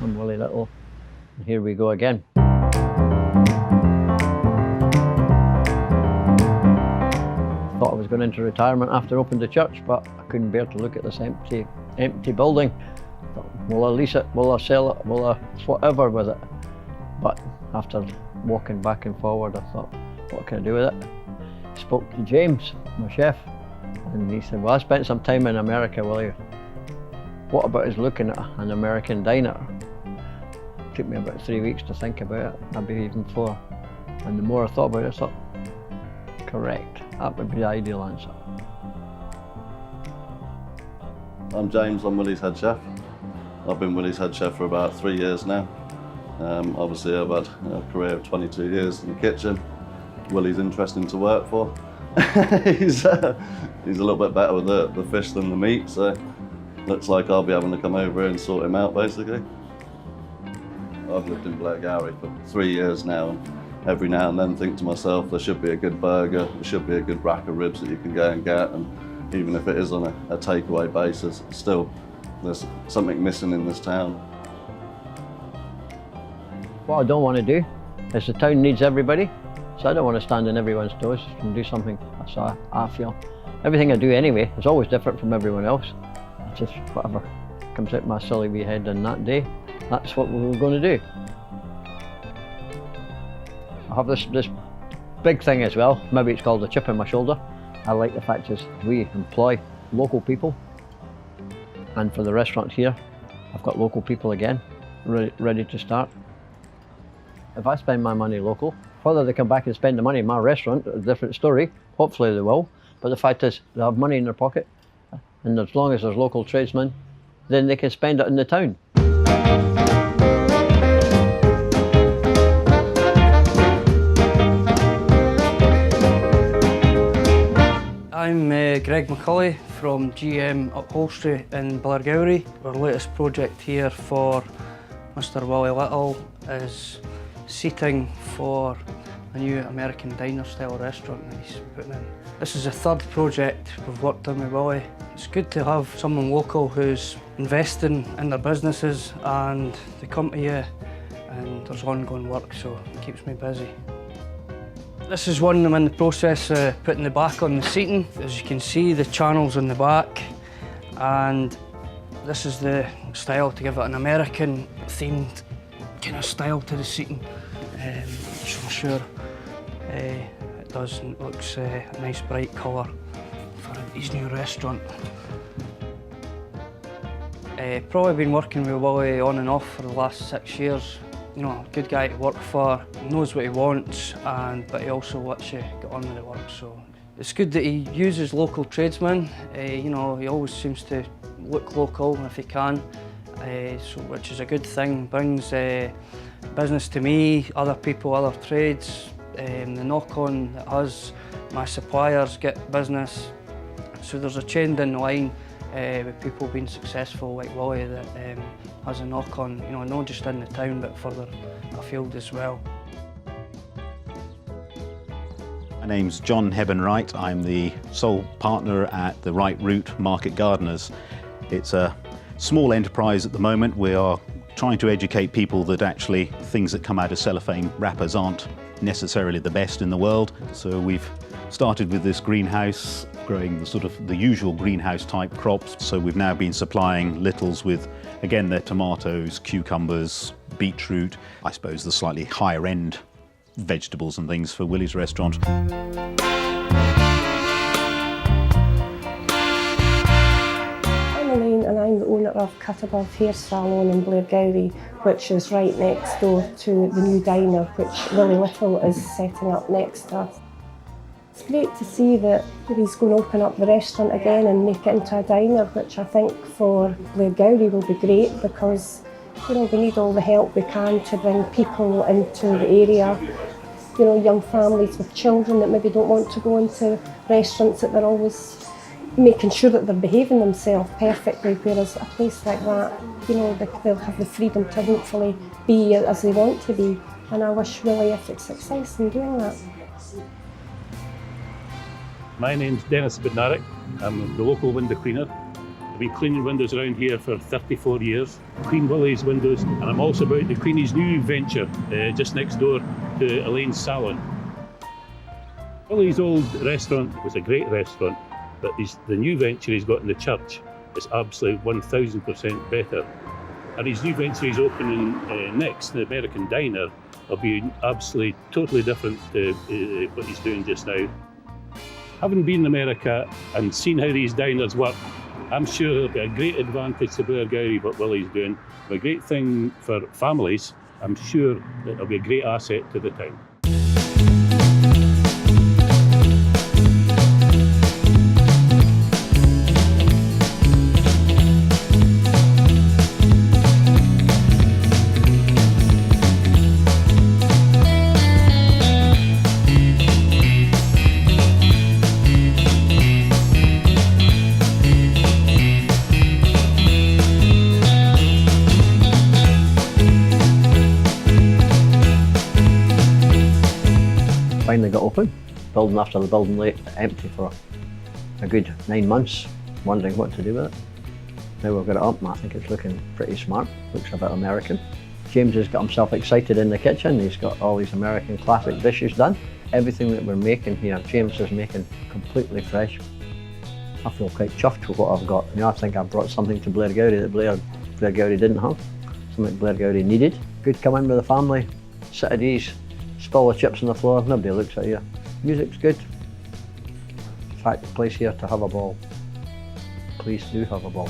I'm Willie Little, and here we go again. Thought I was going into retirement after I opened the church, but I couldn't bear to look at this empty building. I thought, will I lease it? Will I sell it? Will I whatever with it? But after walking back and forward, I thought, what can I do with it? I spoke to James, my chef, and he said, well, I spent some time in America, Willie. What about us looking at an American diner? It took me about 3 weeks to think about it, maybe even 4. And the more I thought about it, I thought, correct, that would be the ideal answer. I'm James, I'm Willie's head chef. I've been Willie's head chef for about 3 years now. Obviously I've had a career of 22 years in the kitchen. Willie's interesting to work for. he's a little bit better with the fish than the meat, so looks like I'll be having to come over here and sort him out basically. I've lived in Blairgowrie for 3 years now, and every now and then think to myself, there should be a good burger, there should be a good rack of ribs that you can go and get, and even if it is on a takeaway basis, still there's something missing in this town. What I don't want to do is the town needs everybody, so I don't want to stand on everyone's toes and do something. That's how I feel. Everything I do anyway is always different from everyone else. It's just whatever comes out my silly wee head on that day, that's what we're going to do. I have this big thing as well, maybe it's called a chip on my shoulder. I like the fact is we employ local people, and for the restaurant here, I've got local people again, ready to start. If I spend my money local, whether they come back and spend the money in my restaurant, a different story, hopefully they will, but the fact is they have money in their pocket, and as long as there's local tradesmen, then they can spend it in the town. I'm Greg McCulley from GM Upholstery in Blairgowrie. Our latest project here for Mr. Willie Little is seating for a new American diner style restaurant that he's putting in. This is the third project we've worked on with Willie. It's good to have someone local who's investing in their businesses and they come to you and there's ongoing work, so it keeps me busy. This is one I'm in the process of putting the back on the seating. As you can see, the channel's on the back, and this is the style to give it an American themed kind of style to the seating. So I'm sure it does, and it looks a nice bright colour for his new restaurant. Probably been working with Willie on and off for the last 6 years. You know, a good guy to work for, knows what he wants, but he also lets you get on with the work. So it's good that he uses local tradesmen. You know, he always seems to look local if he can, which is a good thing. Brings business to me, other people, other trades. The knock-on that has my suppliers get business. So there's a chain down the line with people being successful like Willie that has a knock-on, you know, not just in the town but further afield as well. My name's John Hebben-Wright. I'm the sole partner at the Right Route Market Gardeners. It's a small enterprise at the moment. We are trying to educate people that actually things that come out of cellophane wrappers aren't necessarily the best in the world. So we've started with this greenhouse, growing the usual greenhouse type crops. So we've now been supplying Littles with, again, their tomatoes, cucumbers, beetroot, I suppose the slightly higher end vegetables and things for Willie's restaurant. I'm Elaine and I'm the owner of Cut Above Hair Salon in Blairgowrie, which is right next door to the new diner which Willie Little is setting up next to us. It's great to see that he's going to open up the restaurant again and make it into a diner, which I think for Blairgowrie will be great because, you know, we need all the help we can to bring people into the area. You know, young families with children that maybe don't want to go into restaurants, that they're always making sure that they're behaving themselves perfectly, whereas a place like that, you know, they'll have the freedom to hopefully be as they want to be. And I wish Willie every success in doing that. My name's Dennis Bednarik. I'm the local window cleaner I've been cleaning windows around here for 34 years. Queen Willie's windows, and I'm also about the Queenie's new venture just next door to Elaine's salon. Willie's old restaurant was a great restaurant, but the new venture he's got in the church is absolutely 1000% better. And his new venture he's opening next, the American Diner, will be absolutely totally different to what he's doing just now. Having been in America and seen how these diners work, I'm sure it'll be a great advantage to Blairgowrie what Willie's doing. A great thing for families. I'm sure that it'll be a great asset to the town. Finally got open. Building after the building lay empty for a good 9 months, wondering what to do with it. Now we've got it up and I think it's looking pretty smart, looks a bit American. James has got himself excited in the kitchen. He's got all these American classic dishes done. Everything that we're making here, James is making completely fresh. I feel quite chuffed with what I've got. You know, I think I've brought something to Blairgowrie that Blairgowrie didn't have, something Blairgowrie needed. Good come in with the family, sit at ease, spill the chips on the floor, nobody looks at you. Music's good. In fact, the place here to have a ball. Please do have a ball.